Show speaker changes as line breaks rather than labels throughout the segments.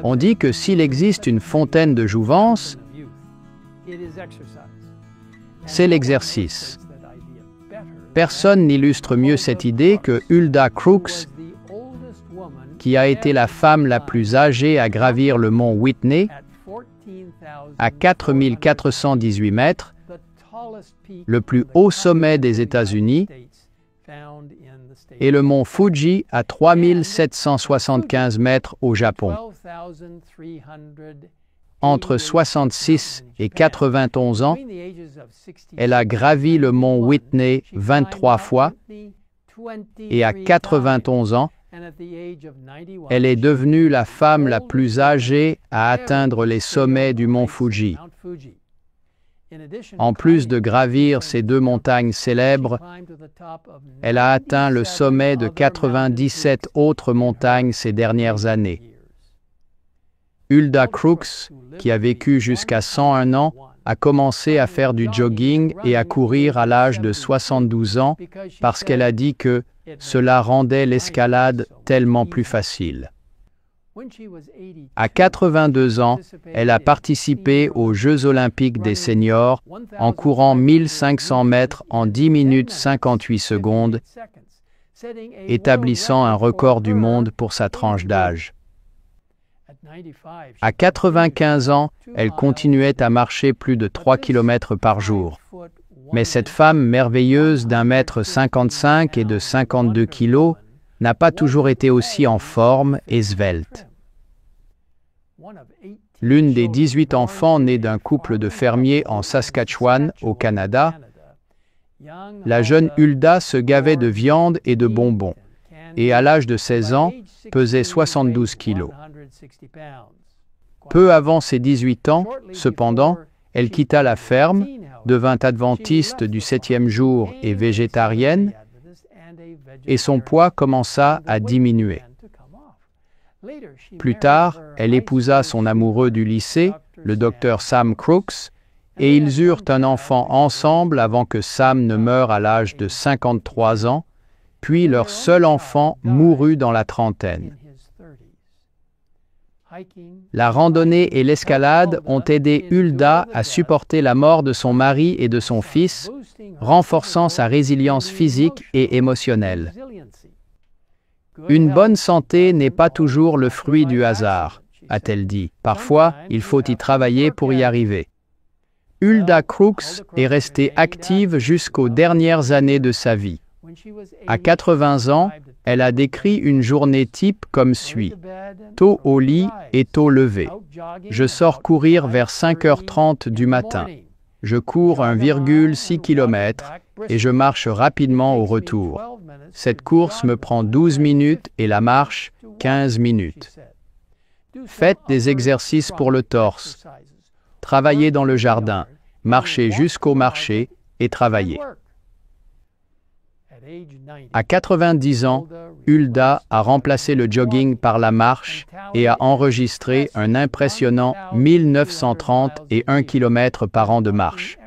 On dit que s'il existe une fontaine de jouvence, c'est l'exercice. Personne n'illustre mieux cette idée que Hulda Crooks, qui a été la femme la plus âgée à gravir le mont Whitney à 4418 mètres, le plus haut sommet des États-Unis, et le mont Fuji à 3775 mètres au Japon. Entre 66 et 91 ans, elle a gravi le mont Whitney 23 fois et à 91 ans, elle est devenue la femme la plus âgée à atteindre les sommets du mont Fuji. En plus de gravir ces deux montagnes célèbres, elle a atteint le sommet de 97 autres montagnes ces dernières années. Hulda Crooks, qui a vécu jusqu'à 101 ans, a commencé à faire du jogging et à courir à l'âge de 72 ans parce qu'elle a dit que cela rendait l'escalade tellement plus facile. À 82 ans, elle a participé aux Jeux olympiques des seniors en courant 1500 mètres en 10 minutes 58 secondes, établissant un record du monde pour sa tranche d'âge. À 95 ans, elle continuait à marcher plus de 3 km par jour. Mais cette femme merveilleuse d'1,55 m et de 52 kg n'a pas toujours été aussi en forme et svelte. L'une des 18 enfants nés d'un couple de fermiers en Saskatchewan, au Canada, la jeune Hulda se gavait de viande et de bonbons, et à l'âge de 16 ans, pesait 72 kg. Peu avant ses 18 ans, cependant, elle quitta la ferme, devint adventiste du 7e jour et végétarienne, et son poids commença à diminuer. Plus tard, elle épousa son amoureux du lycée, le docteur Sam Crooks, et ils eurent un enfant ensemble avant que Sam ne meure à l'âge de 53 ans, puis leur seul enfant mourut dans la trentaine. La randonnée et l'escalade ont aidé Hulda à supporter la mort de son mari et de son fils, renforçant sa résilience physique et émotionnelle. Une bonne santé n'est pas toujours le fruit du hasard, a-t-elle dit. Parfois, il faut y travailler pour y arriver. Hulda Crooks est restée active jusqu'aux dernières années de sa vie. À 80 ans, elle a décrit une journée type comme suit. Tôt au lit et tôt levé. Je sors courir vers 5h30 du matin. Je cours 1,6 km et je marche rapidement au retour. Cette course me prend 12 minutes et la marche 15 minutes. Faites des exercices pour le torse. Travaillez dans le jardin. Marchez jusqu'au marché et travaillez. À 90 ans, Hulda a remplacé le jogging par la marche et a enregistré un impressionnant 1931 km par an de marche.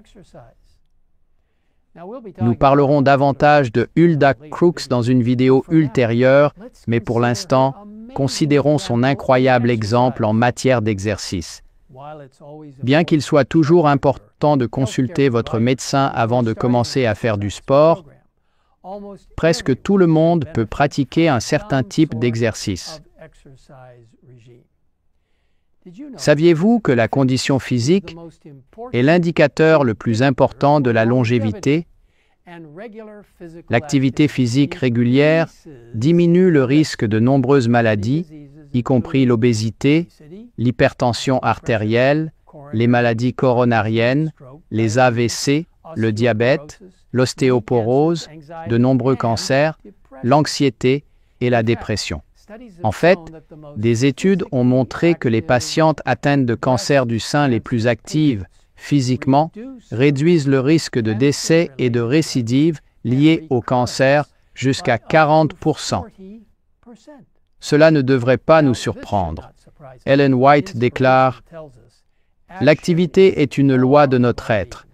Nous parlerons davantage de Hulda Crooks dans une vidéo ultérieure, mais pour l'instant, considérons son incroyable exemple en matière d'exercice. Bien qu'il soit toujours important de consulter votre médecin avant de commencer à faire du sport, presque tout le monde peut pratiquer un certain type d'exercice. Saviez-vous que la condition physique est l'indicateur le plus important de la longévité? L'activité physique régulière diminue le risque de nombreuses maladies, y compris l'obésité, l'hypertension artérielle, les maladies coronariennes, les AVC, le diabète, l'ostéoporose, de nombreux cancers, l'anxiété et la dépression. En fait, des études ont montré que les patientes atteintes de cancer du sein les plus actives physiquement réduisent le risque de décès et de récidive liés au cancer jusqu'à 40%. Cela ne devrait pas nous surprendre. Ellen White déclare « L'activité est une loi de notre être.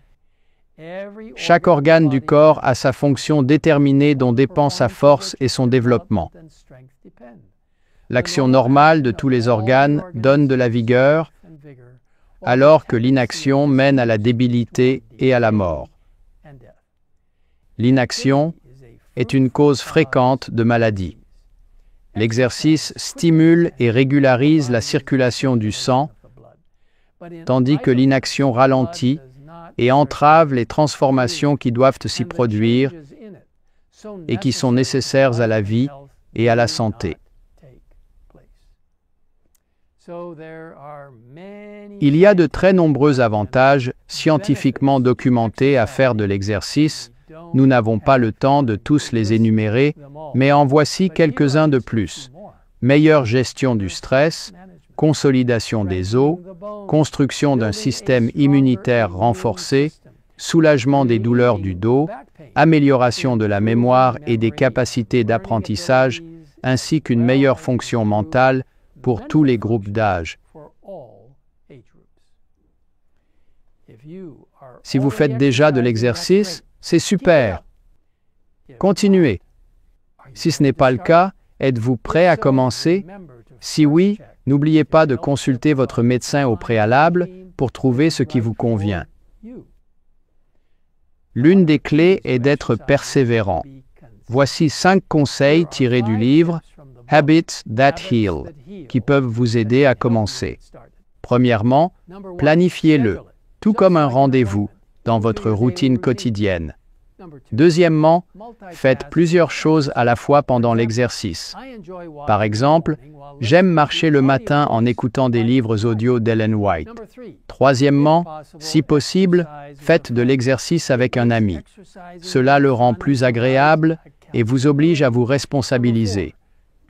Chaque organe du corps a sa fonction déterminée dont dépend sa force et son développement. L'action normale de tous les organes donne de la vigueur, alors que l'inaction mène à la débilité et à la mort. L'inaction est une cause fréquente de maladies. L'exercice stimule et régularise la circulation du sang, tandis que l'inaction ralentit et entrave les transformations qui doivent s'y produire et qui sont nécessaires à la vie et à la santé. Il y a de très nombreux avantages scientifiquement documentés à faire de l'exercice. Nous n'avons pas le temps de tous les énumérer, mais en voici quelques-uns de plus. Meilleure gestion du stress, consolidation des os, construction d'un système immunitaire renforcé, soulagement des douleurs du dos, amélioration de la mémoire et des capacités d'apprentissage, ainsi qu'une meilleure fonction mentale pour tous les groupes d'âge. Si vous faites déjà de l'exercice, c'est super. Continuez. Si ce n'est pas le cas, êtes-vous prêt à commencer? Si oui, n'oubliez pas de consulter votre médecin au préalable pour trouver ce qui vous convient. L'une des clés est d'être persévérant. Voici 5 conseils tirés du livre « Habits That Heal » qui peuvent vous aider à commencer. Premièrement, planifiez-le, tout comme un rendez-vous, dans votre routine quotidienne. Deuxièmement, faites plusieurs choses à la fois pendant l'exercice. Par exemple, j'aime marcher le matin en écoutant des livres audio d'Ellen White. Troisièmement, si possible, faites de l'exercice avec un ami. Cela le rend plus agréable et vous oblige à vous responsabiliser.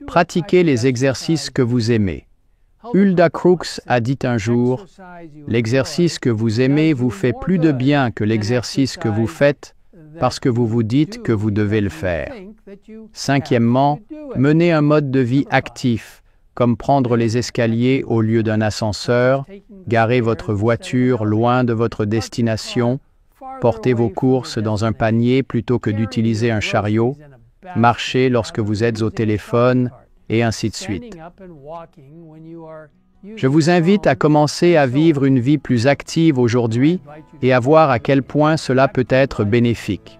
Pratiquez les exercices que vous aimez. Hulda Crooks a dit un jour, « L'exercice que vous aimez vous fait plus de bien que l'exercice que vous faites parce que vous vous dites que vous devez le faire. » Cinquièmement, menez un mode de vie actif, comme prendre les escaliers au lieu d'un ascenseur, garer votre voiture loin de votre destination, porter vos courses dans un panier plutôt que d'utiliser un chariot, marcher lorsque vous êtes au téléphone, et ainsi de suite. Je vous invite à commencer à vivre une vie plus active aujourd'hui et à voir à quel point cela peut être bénéfique.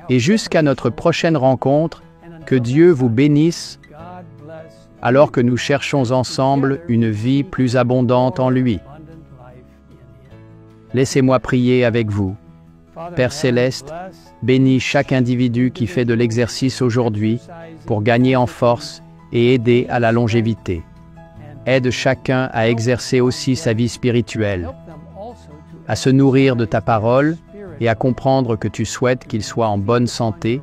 Et jusqu'à notre prochaine rencontre, que Dieu vous bénisse alors que nous cherchons ensemble une vie plus abondante en lui. Laissez-moi prier avec vous. Père Céleste, bénis chaque individu qui fait de l'exercice aujourd'hui pour gagner en force et aider à la longévité. Aide chacun à exercer aussi sa vie spirituelle, à se nourrir de ta parole et à comprendre que tu souhaites qu'il soit en bonne santé,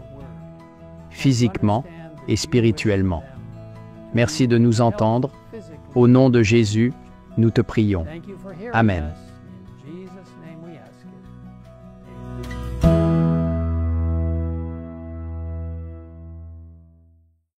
physiquement et spirituellement. Merci de nous entendre. Au nom de Jésus, nous te prions. Amen.